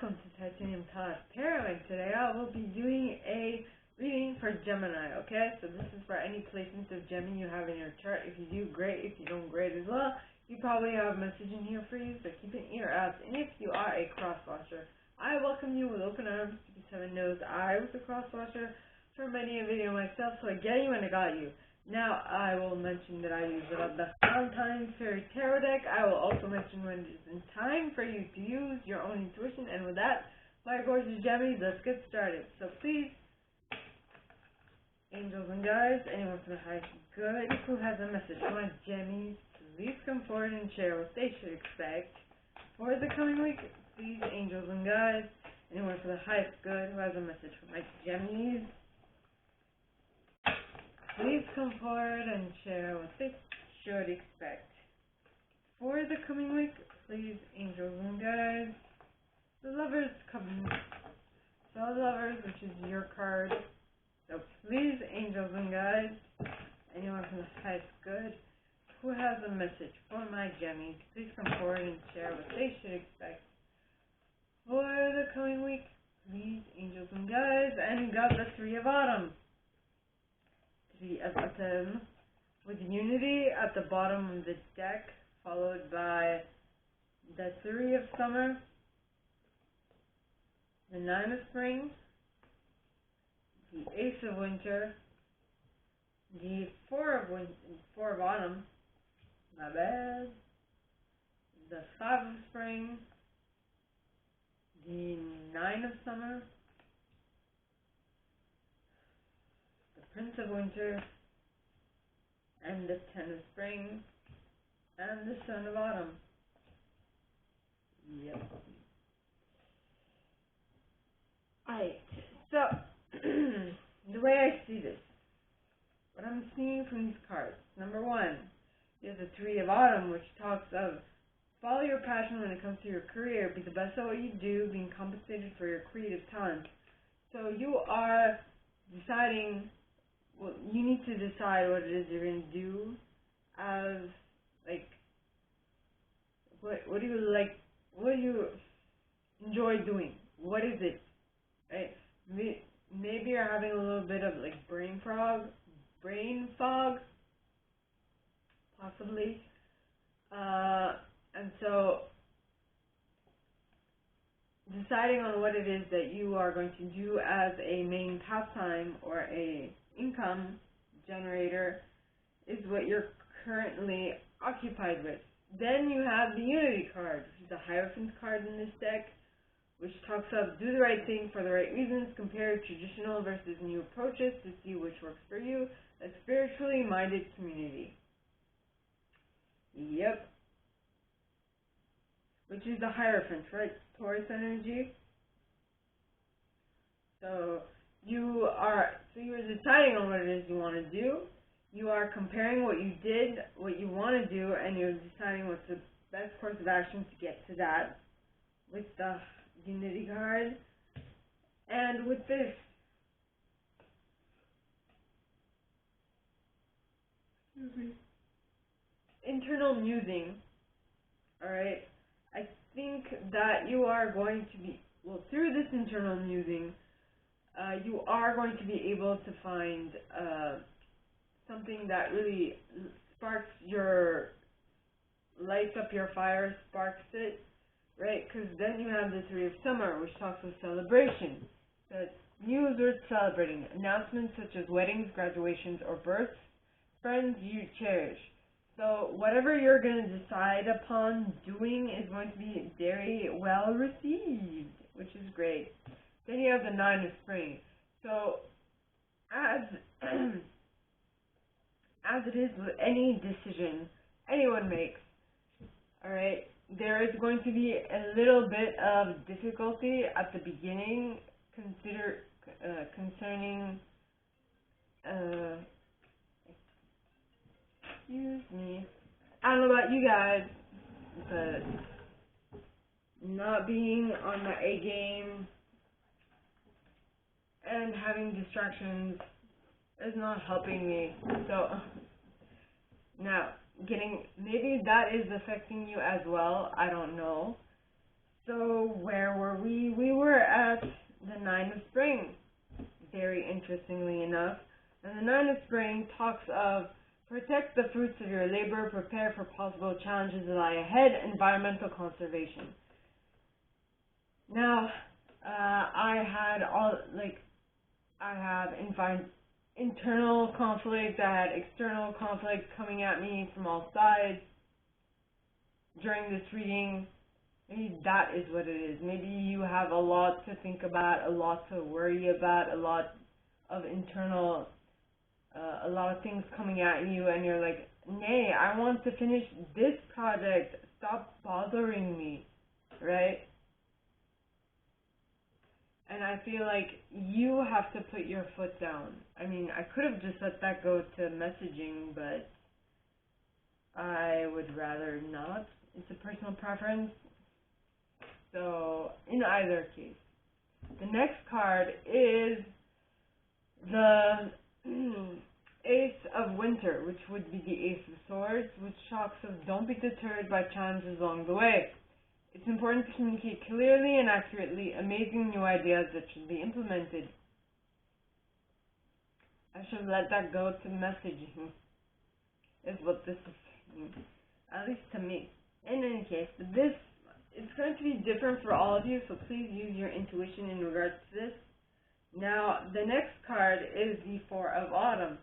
welcome to Titanium Class Tarot, and today I will be doing a reading for Gemini, okay? So this is for any placements of Gemini you have in your chart. If you do, great. If you don't, great as well. You probably have a message in here for you, so keep an ear out. And if you are a cross-watcher, I welcome you with open arms because heaven knows I was a cross-watcher for many a video myself, so I get you and I got you. Now, I will mention that I use the Valentine Fairy Tarot deck. I will also mention when it is in time for you to use your own intuition. And with that, my gorgeous Gemini, let's get started. So please, angels and guides, anyone from the highest good who has a message for my Gemini, please come forward and share what they should expect for the coming week. Please, angels and guides, anyone from the highest good who has a message for my Geminis, please come forward and share what they should expect for the coming week. Please, angels and guides, the Lovers Covenant, the Lovers, which is your card. So please, angels and guides, anyone from the highest good who has a message for my Gemmies, please come forward and share what they should expect for the coming week. Please, angels and guides, and you got the Three of Autumn. Of Autumn with Unity at the bottom of the deck, followed by the Three of Summer, the Nine of Spring, the Ace of Winter, the Four of Autumn, my bad, the Five of Spring, the Nine of Summer, Prince of Winter, and the Ten of Spring, and the Sun of Autumn. Yep. Alright, so, the way I see this, what I'm seeing from these cards, number one, is the Three of Autumn, which talks of follow your passion when it comes to your career, be the best at what you do, being compensated for your creative talent. So you are deciding. Well, you need to decide what it is you're going to do as, like, what do you like, what do you enjoy doing? What is it, right? Maybe you're having a little bit of, like, brain fog, possibly, and so deciding on what it is that you are going to do as a main pastime or a income generator is what you're currently occupied with. Then you have the Unity card, which is the Hierophant card in this deck, which talks of do the right thing for the right reasons, compare traditional versus new approaches to see which works for you, a spiritually minded community. Yep. Which is the Hierophant, right? Taurus energy. So you're deciding on what it is you want to do. You are comparing what you did, what you want to do, and you're deciding what's the best course of action to get to that with the Unity card. And with this, internal musing, alright, I think that you are going to be, well, through this internal musing, you are going to be able to find something that really lights up your fire, sparks it, right? Because then you have the Three of Summer, which talks of celebration. So it's news worth celebrating, announcements such as weddings, graduations, or births, friends you cherish. So whatever you're going to decide upon doing is going to be very well received, which is great. Then you have the Nine of Spring. So, as it is with any decision anyone makes, alright, there is going to be a little bit of difficulty at the beginning concerning, excuse me, I don't know about you guys, but not being on my A game and having distractions is not helping me. So now maybe that is affecting you as well, I don't know. So where were we? We were at the Nine of Spring, very interestingly enough. And the Nine of Spring talks of protect the fruits of your labor, prepare for possible challenges that lie ahead, environmental conservation. Now, I have internal conflict, I had external conflict coming at me from all sides during this reading. Maybe that is what it is. Maybe you have a lot to think about, a lot to worry about, a lot of internal, a lot of things coming at you, and you're like, nay, I want to finish this project, stop bothering me, right? And I feel like you have to put your foot down. I mean, I could have just let that go to messaging, but I would rather not. It's a personal preference. So, in either case, the next card is the Ace of Winter, which would be the Ace of Swords, which talks of don't be deterred by challenges along the way. It's important to communicate clearly and accurately amazing new ideas that should be implemented. I should let that go to messaging, is what this is saying, at least to me. In any case, it's going to be different for all of you, so please use your intuition in regards to this. Now, the next card is the Four of Autumn.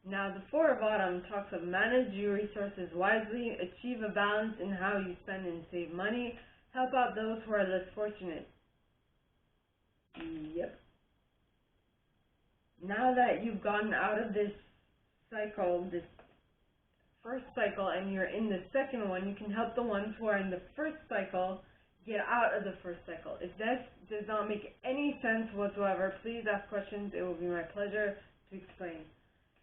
Now, the Four of Autumn talks of manage your resources wisely, achieve a balance in how you spend and save money, help out those who are less fortunate. Yep. Now that you've gotten out of this cycle, this first cycle, and you're in the second one, you can help the ones who are in the first cycle get out of the first cycle. If this does not make any sense whatsoever, please ask questions. It will be my pleasure to explain.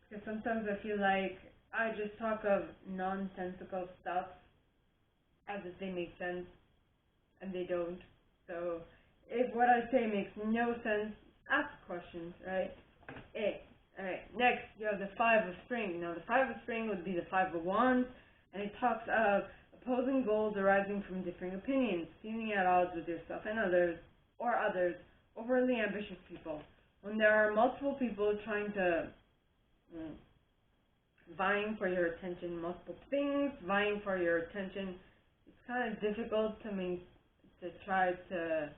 Because sometimes I feel like I just talk of nonsensical stuff as if they make sense, and they don't. So if what I say makes no sense, ask questions, right? Alright, next you have the Five of Spring. Now the Five of Spring would be the Five of Wands, and it talks of opposing goals arising from differing opinions, feeling at odds with yourself and others, overly ambitious people. When there are multiple people trying to, vying for your attention, multiple things vying for your attention, it's kind of difficult to try to,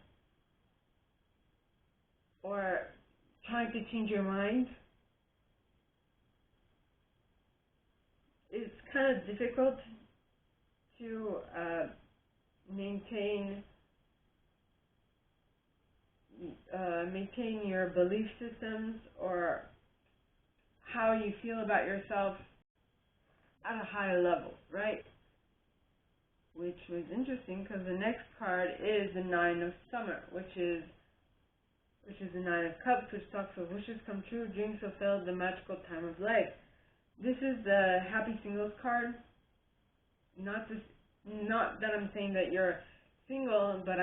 or trying to change your mind. It's kind of difficult to maintain your belief systems or how you feel about yourself at a high level, right? Which was interesting because the next card is the Nine of Summer, which is the Nine of Cups, which talks of wishes come true, dreams fulfilled, the magical time of life. This is the happy singles card. Not that I'm saying that you're single, but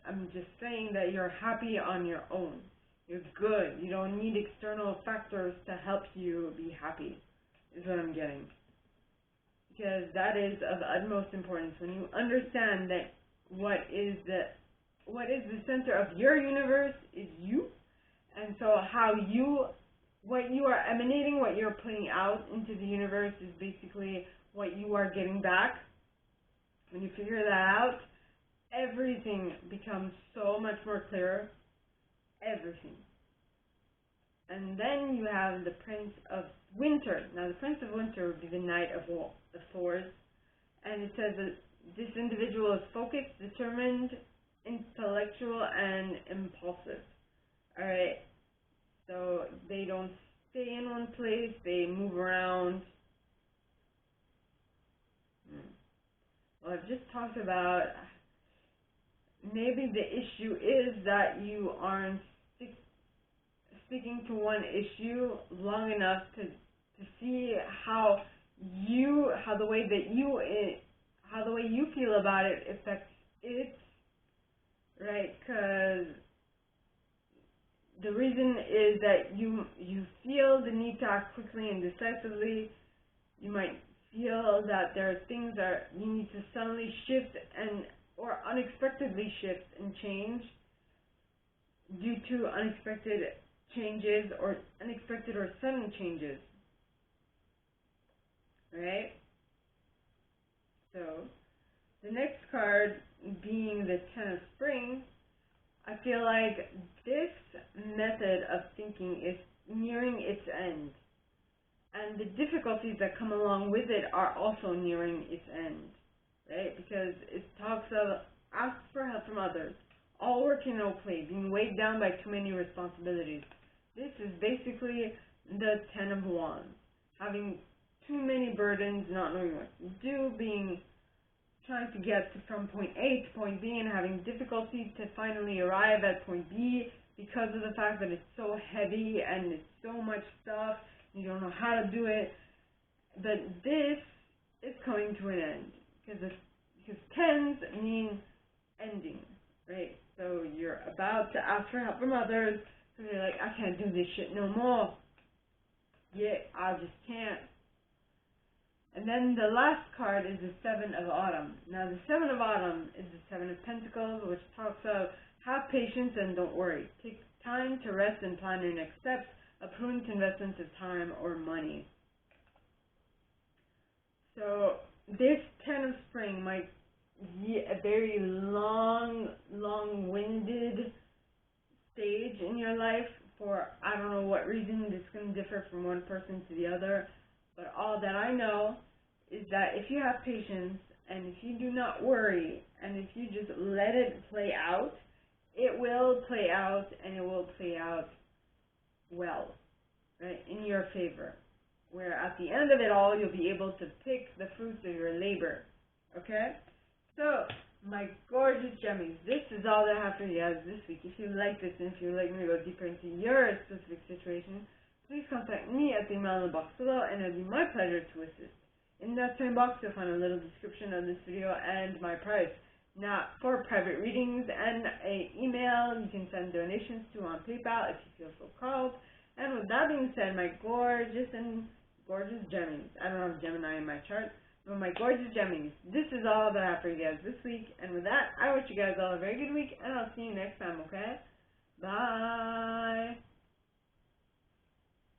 I'm just saying that you're happy on your own. You're good. You don't need external factors to help you be happy, is what I'm getting. Because that is of utmost importance. When you understand that what is the center of your universe is you, and so what you are emanating, what you're putting out into the universe is basically what you are getting back. When you figure that out, everything becomes so much more clearer. Everything. And then you have the Prince of Winter. Now, the Prince of Winter would be the Knight of Swords, and it says that this individual is focused, determined, intellectual, and impulsive. Alright, so they don't stay in one place, they move around. Well, I've just talked about maybe the issue is that you aren't sticking to one issue long enough to see how the way you feel about it affects it, right? Because the reason is that you feel the need to act quickly and decisively. You might feel that there are things that you need to suddenly shift and or unexpectedly shift and change due to unexpected changes or unexpected or sudden changes. Right? So, the next card being the Ten of Spring, I feel like this method of thinking is nearing its end. And the difficulties that come along with it are also nearing its end. Right? Because it talks of ask for help from others, all work and no play, being weighed down by too many responsibilities. This is basically the Ten of Wands. Having too many burdens, not knowing what to do, trying to get from point A to point B and having difficulty to finally arrive at point B because of the fact that it's so heavy and it's so much stuff, you don't know how to do it. But this is coming to an end because tens mean ending, right? So you're about to ask for help from others because you're like, I can't do this shit no more. Yeah, I just can't. And then the last card is the Seven of Autumn. Now the Seven of Autumn is the Seven of Pentacles, which talks of have patience and don't worry. Take time to rest and plan your next steps. A prudent investment of time or money. So this Ten of Spring might be a very long-winded stage in your life for I don't know what reason. This can differ from one person to the other. But all that I know is that if you have patience and if you do not worry and if you just let it play out, it will play out and it will play out well, right, in your favor. Where at the end of it all, you'll be able to pick the fruits of your labor, okay? So, my gorgeous Gemmies, this is all that I have for you guys this week. If you like this and if you would like me to go deeper into your specific situation, please contact me at the email in the box below, and it'll be my pleasure to assist. In that same box, you'll find a little description of this video and my price. Now, for private readings and an email, you can send donations to on PayPal if you feel so called. And with that being said, my gorgeous Gemmies, I don't have Gemini in my chart, but my gorgeous Gemmies, this is all that I have for you guys this week. And with that, I wish you guys all a very good week, and I'll see you next time, okay? Bye!